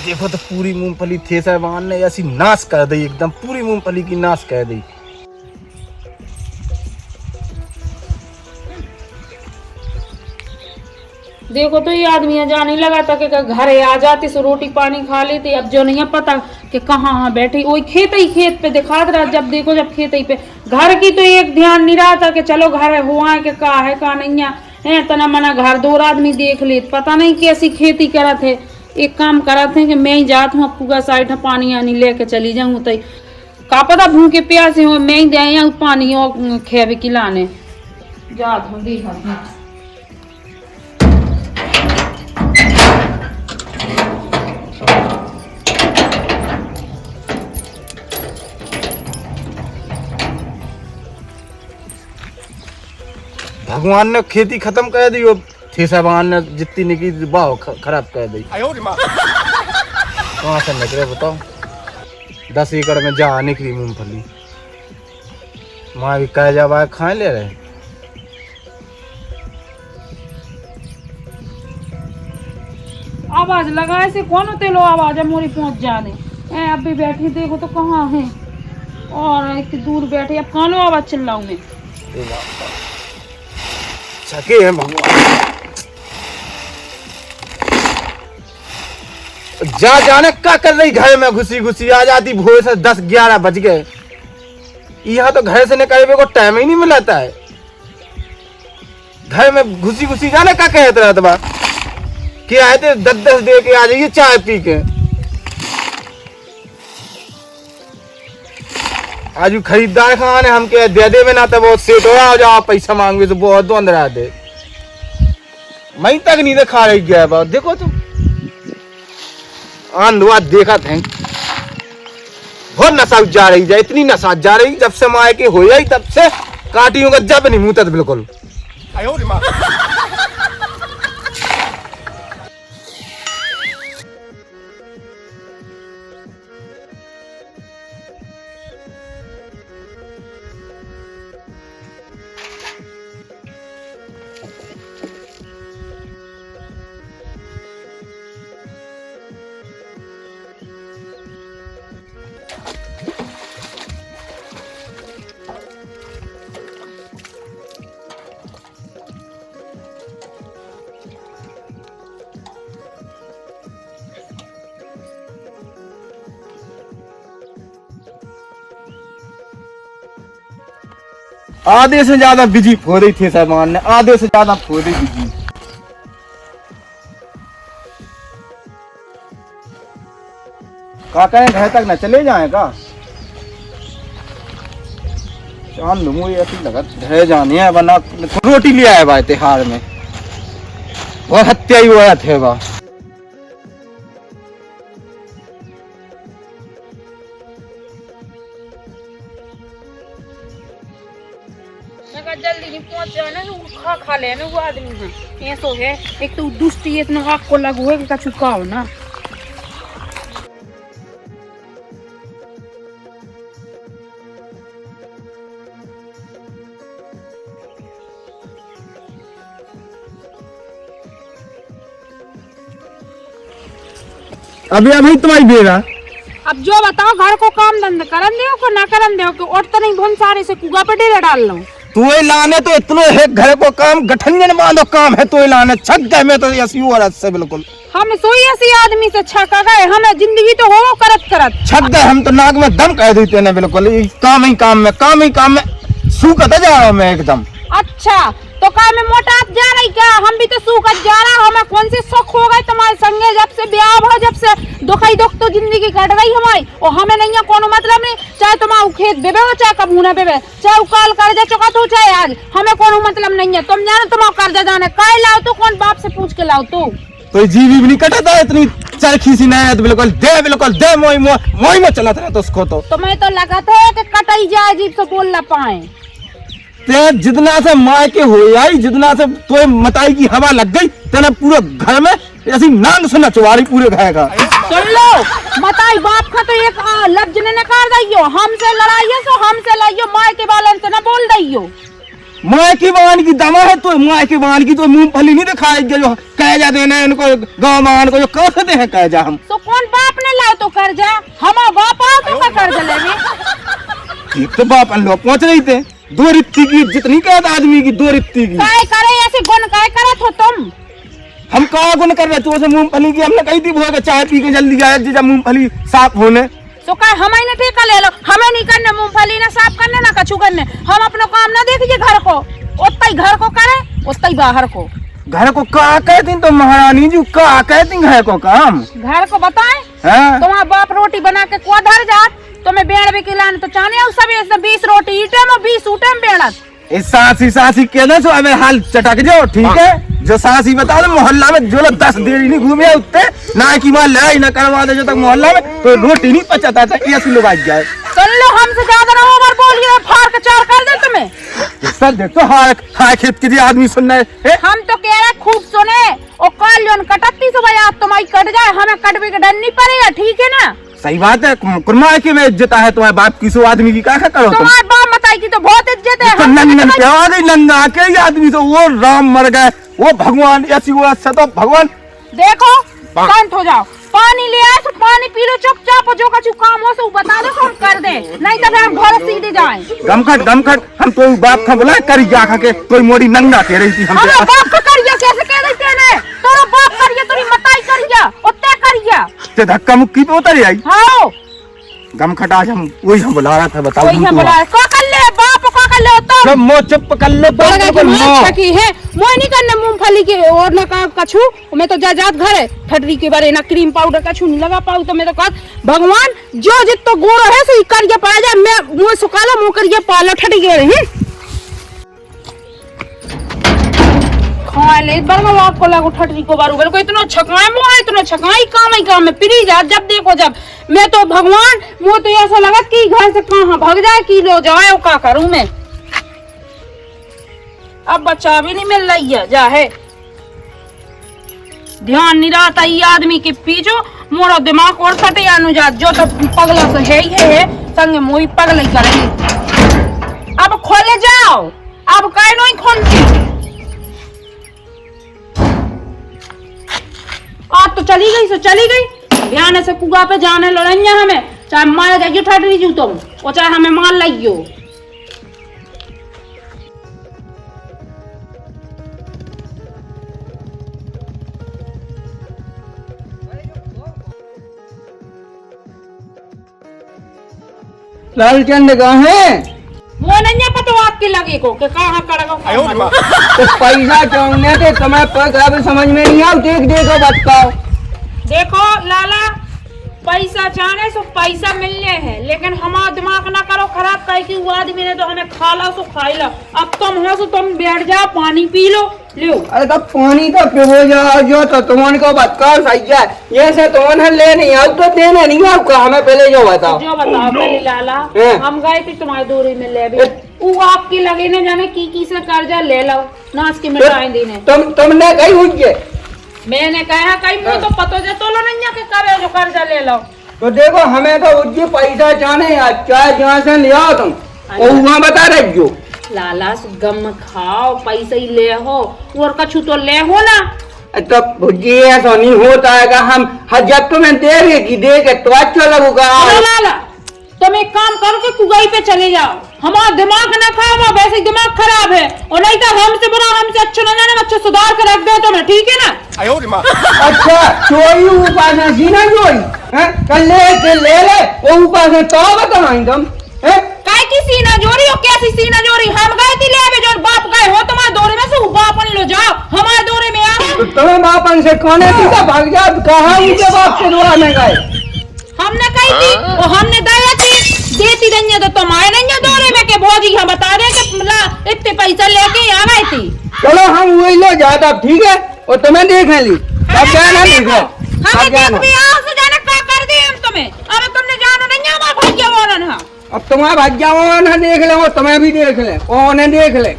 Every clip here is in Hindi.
देखो तो पूरी मूंगफली थ्रेसर वाहन ने ऐसी नाश कर दी, एकदम पूरी मूंगफली की नाश कर दी। देखो तो ये आदमी जाने लगा था कि घर आ जाती सो रोटी पानी खा लेती, अब जो नहीं पता कि कहाँ बैठी वही खेत पे दिखा रहा। जब देखो जब खेत ही पे घर की तो एक ध्यान नहीं रहा था कि चलो घर हुआ कि का है का नहीं है। तना मना घर दो आदमी देख ले, पता नहीं कैसी खेती करा थे। एक काम करा थे कि मैं ही जात हूँ पूरा साइड पानी आनी लेके चली जाऊँ, तो का पता भूखे प्यासे हो मैं ही दे पानी और खेबे खिलाने जात हूँ। देखा भगवान ने खेती खत्म कर दी और थ्रेसर वाहन ने जितनी निकली बाह खराब कर दी। कहाँ से निकले बताओ? 10 एकड़ में जा निकली मूंगफली। माँ भी कह जा खाए ले रहे। आवाज लगाए से कौन होते लो आवाज है मोरी पहुंच जाने। अब भी बैठी देखो तो कहाँ है और इतनी दूर बैठे, अब कहाँ लो आवाज चिल्लाऊं मैं। सके हैं भगवान। जा जाने क्या कर रही घर में घुसी घुसी आ जाती। भोर से 10-11 बज गए, यहाँ तो घर से निकलने को टाइम ही नहीं मिलता है। घर में घुसी घुसी जाने क्या कहते रहते बा कि आए थे 10-10 दे के आ जाइए चाय पी के। आज खरीदार खाने हम के दे दे में ना तो बहुत सेट हो जाओ, पैसा मांगे तो बहुत दो अंदर दे। मैं तक नहीं खा रही गया बात। देखो तुम आंधुआ देखा थे बहुत नशा जा रही है, इतनी नशा जा रही जब से माए के हो जाई तब से काटियों का जब नहीं मुँह तक बिल्कुल। आधे से ज्यादा बिजी हो रही थी सामान ने, आधे से ज्यादा हो रही बिजी। काका घर तक न चले जाए का? शाम लूंगी ऐसी लगा घर जाने है, वरना रोटी ले आए भाई त्योहार में और हत्या ही हुआ थे वह। जल्दी नहीं पहुंच जाना खा ले वो आदमी है ऐसो है। एक तो दुष्टी इतना आग को लगू है कि चुका हो ना। अभी अभी तुम्हारी बेरा अब जो बताओ घर को काम धंधा करन दो को ना करन दो कि और तो नहीं भन सारे से कुगा पे डेरा डाल लो। तू लाने तो इतनो है घर को काम गठनियन मानो काम है तो लाने छक गए में तो ऐसी औरत से बिल्कुल। हम सोई ऐसी आदमी से छका गए, हमें जिंदगी तो हो करत करत छक गए। हम तो नाक में दम कह देते ना बिल्कुल, काम ही काम में सूखता जा रहा हूँ मैं एकदम। अच्छा तो का में मोटा जा रही क्या? हम भी तो सूखत जा रहा। हमें कौन सी सुख हो गए तुम्हारे संगे जब से ब्याह हो, जब से दुख तो जिंदगी कट रही हमारी और हमें नहीं है कोनो मतलब नहीं। चाहे तुम खेत बेबे हो चाहे कबू ना बेबे, चाहे उकाल कर्जा चुका तो चाहे आज, हमें कोनो मतलब नहीं है। तुम जानो तुम कर्जा जाने काय लाओ तो कौन बाप से पूछ के लाओ तो जीवी भी नहीं कटा इतनी चरखी सी नहीं बिल्कुल दे मोई में चला था तो उसको तो तुम्हें तो लगा था कि कटाई जाए जीप से बोल ना पाए। ते जितना से माँ के हो आई जितना से तो मताई की हवा लग गई तेने पूरे घर में ऐसी नांग से नचवारी पूरे घर का। सुन लो मताई बाप का तो एक लफ्ज ने नकार दियो, हमसे लड़ाई है तो हमसे लड़ाइयो, माँ के बालन से न बोल दियो। माँ की बान की दमा है तो माँ की बान की तो मूंगफली नहीं दिखाई जो कह जाते हैं इनको गाँव मान को जो कहते हैं कह जा हम तो कौन आओ तो कर्जा, हम बाप आओ तो का कर्जा लेंगे। एक तो बाप अल्लाह पहुंच रही थे, 2 रित्ती की जितनी कहता आदमी की 2 रित्ती की। काय करे ऐसे गुण काय करत हो तुम? हम कहा गुण कर रहे थे मूंगफली की, हमने कही थी भोग चाय पी के जल्दी आया जब मूंगफली साफ होने। तो काय हमें न ठेका ले लो, हमें नहीं करने मूंगफली ना साफ करने ना कछु करने। हम अपना काम ना देखिए घर को, उतना ही घर को करे उतना ही बाहर को। घर को कहा कहती तो महारानी जी कहा कहती घर को काम? घर को बताए तुम्हारा बाप रोटी बना के कुआ धर जात, तुम्हें बेड़ भी खिलाने तो चाहने सब 20 रोटी ईटे में 20 ऊटे में बेड़त। इस सासी के ना सो अब हाल चटक जाओ ठीक है। जो सासी बता दो मोहल्ला में जो लोग 10 देरी नहीं घूमे उतने ना की मां लड़ाई ना करवा दे जो तक मोहल्ला में तो रोटी नहीं पचाता था, ऐसी लोग आज जाए। सुन लो हमसे ज्यादा ना ओवर बोल गया, फाड़ के चार कर दे तुम्हें। सर देखो हाय खेत के आदमी सुन रहे। हम तो कह रहे खूब सुने और कल जोन कटती सुबह आज तुम्हारी कट जाए, हमें कटवे के डर नहीं पड़ेगा ठीक है ना। सही बात है, कुरमा के में इज्जत है तुम्हारे बाप की, सो आदमी की क्या करो तुम? तुम्हारे बाप बताई की तो बहुत इज्जत है। तो नंगन क्या आ गई नंगा के ही आदमी तो वो राम मर गए, वो भगवान ऐसी वो अच्छा तो भगवान। देखो शांत हो जाओ, पानी ले आए तो पानी पी लो चुपचाप, जो कछु काम हो सो बता दो हम कर दे, नहीं तो हम घर सीधे जाएं। गमखट हम तो बाप का बोला करी जा खा के कोई मोड़ी नंगा कह रही थी हमसे। बाप का करिया कैसे कह रही थी ने? तोरा बाप करिया तोरी मताई करिया उत्ते करिया ते धक्का मुक्की पे उतर आई। हां गमखट आज हम वही हम बुला रहा था, बताओ वही हम बुला को कर ले बाप को कर ले तो सब मो चुप कर ले तो अच्छा की है मोय नहीं करने मूंगफली के और ना का कछु। मैं तो जात घर है ठटरी के बारे ना क्रीम पाउडर कछु नहीं लगा पाऊ, तो मैं तो कह भगवान जो जितो गोरो है सो करिया पड़ा जाए, मैं मुंह सुकाला मुंह करिया पालो ठटी गए हैं खाले बरगा आपको लागो ठटरी को बारू को इतना छकाए मुंह है, इतना छकाई काम में पिरी जा। जब देखो जब मैं तो भगवान मुंह तो ऐसा लगा कि घर से कहां भाग जाए कि लो जाए का करूं मैं। अब बच्चा भी नहीं मिल रही है, जा है ध्यान नहीं रहता ये आदमी के पीछे मोरो दिमाग और फटे अनुजात जो तो पगला से है ही है संग मोई पगल ही करेंगे। अब खोले जाओ, अब काय नहीं खोलती। आप तो चली गई सो चली गई, ध्यान से कुआ पे जाने लड़ाइया हमें, चाहे मार जाइयो ठटरी जू तुम और चाहे हमें मार लाइयो। लालचंद कहाँ है? वो नहीं पता आपके लगे को कि कहाँ करेगा तो पैसा चाहने थे तुम्हें पर समझ में नहीं आओ, देख देखो बताओ। देखो लाला पैसा चाहने सो पैसा मिलने हैं, लेकिन हमारा दिमाग ना करो खराब कहे कि वो आदमी ने तो हमें खाला सो खाई ला। अब तुम हो सो तुम बैठ जाओ पानी पी लो लो। अरे तब पानी तो पियो जाओ जो तो तुमन को बताओ सही है, ये से तुमन ले नहीं आओ तो देना नहीं आओ का हमें पहले जो बताओ। जो बताओ पहले लाला हम गए थे तुम्हारी दूरी में ले भी वो आपके लगे ने जाने की से कर्जा ले लो नाच के मिटाई देने। तुमने कही हुई मैंने कहा कहीं मुझे तो पता है तो लो नहीं के करे जो कर्जा ले लो। तो देखो हमें तो उज्जी पैसा चाहने चाहे जहाँ से ले आओ तुम वो वहाँ बता रहे जो लाला गम खाओ पैसा ही ले हो और कछु तो ले हो ना। तो भुजी ऐसा नहीं होता है का हम जब तुम्हें देंगे कि देखे तो अच्छा लगेगा। लाला तुम एक काम करो कि कुगाई पे चले जाओ, हमारा दिमाग ना खाओ, वैसे दिमाग खराब है और नहीं तो हमसे बुरा हमसे अच्छा न जाने अच्छा सुधार कर रख दो तुम्हें ठीक है ना। अच्छा चोरी ऊपर से सीना चोरी है कल ले वो ऊपर से तो बताओ तुम काय की सीना जोरी और कैसी सीना जोरी? हम गए थी ले अबे जो बाप गए हो तुम्हारे दौरे में से बापन लो जाओ हमारे दौरे में आओ। तो तुम्हें बापन से खाने थी तो भाग जाओ कहाँ उनके बाप के दुआ में गए? हमने कही थी और हमने दया थी देती नहीं तो तुम आए नहीं दौरे में के भौजी हम बता रहे कि इतने पैसा लेके आ गई थी। चलो हम वही लो जाता ठीक है और तुम्हें देख ली अब क्या ना देखो हमें देख भी आओ से जाने क्या कर दिए हम तुम्हें, अब तुमने जाना नहीं हमारा भैया वाला ना। अब तुम्हारा भज्जा ना देख ले और तुम्हें भी देख ले उन्हें देख ले।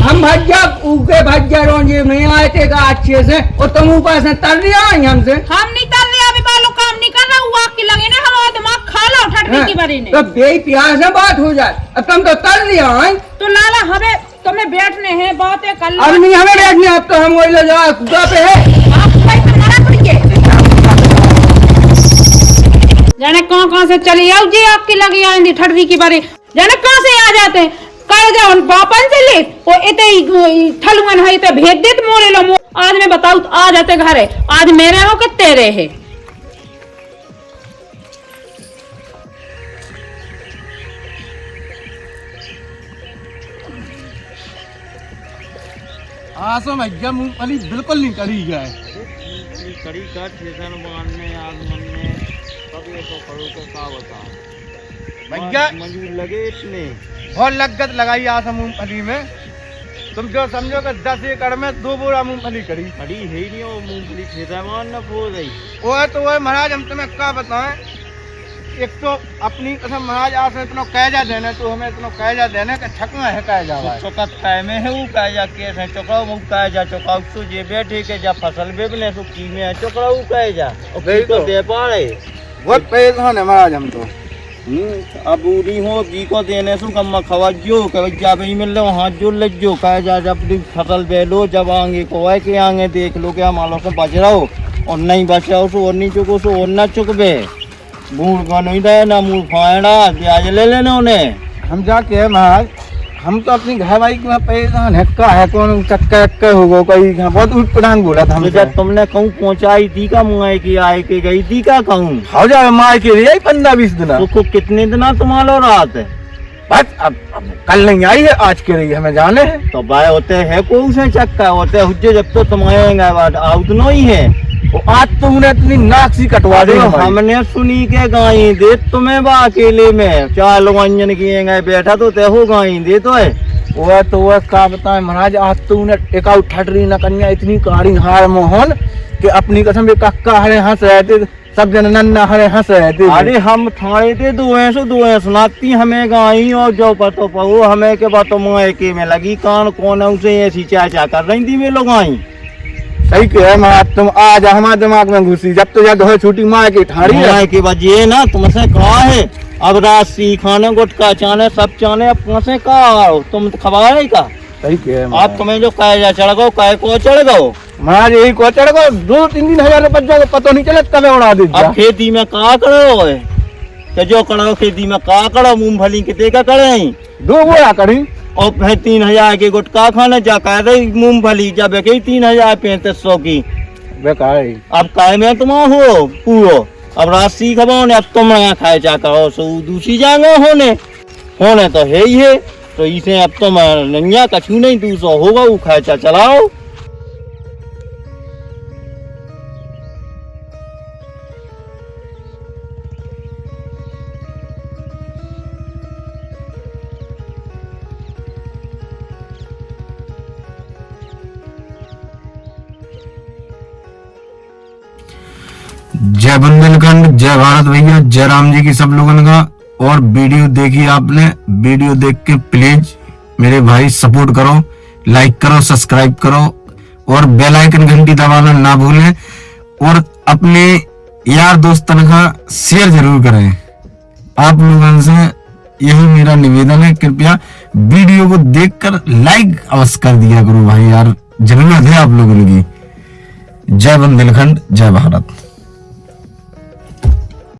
हम भज्जा उनके भज्जा रोजे में आए थे का अच्छे से और तुम ऊपर से तर रही आई हमसे। हम नहीं तर रहे अभी बालों काम नहीं कर रहा हुआ की लगे ना हमारा दिमाग खा लो ठटनी की बारी ने। तो बेप्यार से बात हो जाए, अब तुम तो तर रही आई। तो लाला हमें तुम्हें बैठने हैं बातें कर लो। अब नहीं हमें बैठने, अब तो हम वही ले जाओ कुदा पे है। आप पैसा मना पड़िए जाने कहाँ से चली आओ जी आपकी लगी आएंगी ठटरी की बारी जाने कहाँ से आ जाते हैं कह जाओ बापन से ले वो इतने ठलुअन है इतने भेज दे तो मोरे लो आज मैं बताऊँ आ जाते घरे आज मेरे हो कि तेरे है आसो भैया मूंगफली बिल्कुल नहीं करी गए कड़ी का ठेसन मारने आग मनने सब ये तो करो तो का बता भैया मजूर लगे इतने बहुत लागत लगाई आसो मूंगफली में तुम जो समझो कि 10 एकड़ में 2 बोरा मूंगफली करी खड़ी है ही नहीं वो मूंगफली ठेसन मारना फो गई वो है तो वो है महाराज हम तुम्हें क्या बताएं एक तो अपनी कसम महाराज आस इतना कैजा देने तो हमें इतना कैजा देने का छकना है कैजा चौकत काय में है वो कैजा केस है चौकाओ वो कैजा चौकाओ तो जे बैठे के जा फसल बेबले तो की में है चौका वो कैजा और तो दे पा रहे बहुत परेशान है महाराज हम तो अब बूढ़ी हो जी को देने से कम खवाजो के जा भाई मिल लो हाथ जोड़ ले जो कैजा जब फसल बे लो जब आगे को है के आगे देख लो क्या मालो से बच रहा हो और नहीं बचाओ तो और नहीं चुको तो और ना चुकबे बूढ़ का नहीं दे ना मुँह फायड़ा ब्याज ले लेना उन्हें हम जाके है महाराज हम तो अपनी घर वाली के परेशान है का है कौन चक्कर हो गो कहीं बहुत उठ पटांग बोला था जब तुमने कहूँ पहुँचाई थी का मुँह की आए के गई थी का कहूँ हो जाए मार के लिए 15-20 दिन तो कितने दिन तुम्हारा रात है बस अब कल नहीं आई है आज के रही हमें जाने है तो भाई होते है कौन से चक्का होते हुज्जे जब तो तुम आएंगे आउट नहीं है आज तो उन्हें इतनी नाक सी कटवा दी हमने सुनी के गाई दे तुम्हें बा अकेले में चार अंजन किए गए बैठा तो ते हो गाई दे तो है वो तो वह का बताए महाराज आज तो उन्हें एक ठटरी न कन्या इतनी कारी हार मोहन कि अपनी कसम ये कक्का हरे हंस रहे थे सब जन नन्ना हरे हंस रहे थे अरे हम थाने थे दो सुनाती हमें गाई और जो पतो पो हमें के बातों मुँह के में लगी कान कौन उसे ऐसी चाचा कर रही थी वे लोग आई सही कह महाराज तुम आज हमारे दिमाग में घुसी जब तो जब हो छुट्टी माँ की ठाड़ी है की बजे ना तुमसे कहा है अब राशि खाने गुटका चाने सब चाने अब तुमसे कहा तुम खबर है का सही कह आप तुम्हें जो कहे चढ़ गो कहे को चढ़ गो महाराज यही को चढ़ गो 2-3 हजार रुपये को पता नहीं चला कब उड़ा दी अब खेती में कहा करो है जो करो खेती में कहा करो मूंगफली कितने का करे 2 बोरा करी और फिर 3000 के गुटका खाने जा कह रही मूंगफली जब 3035 की बेकार अब काय में तुम हो पूरो अब राशि खबाओ ने अब तुम यहाँ खाए जा करो सो दूसरी जगह होने तो है ही है तो इसे अब तुम नैया कछू नहीं दूसरा होगा वो खाए चा चलाओ जय बुंदेलखंड, जय भारत भैया, जय राम जी की सब लोगों का। और वीडियो देखी आपने, वीडियो देख के प्लीज मेरे भाई सपोर्ट करो, लाइक करो, सब्सक्राइब करो और बेल आइकन घंटी दबाना ना भूलें और अपने यार दोस्तों का शेयर जरूर करें। आप लोगों से यही मेरा निवेदन है, कृपया वीडियो को देखकर लाइक अवश्य कर दिया करो भाई यार, जरूरत है आप लोगों की। जय बुंदेलखंड, जय भारत।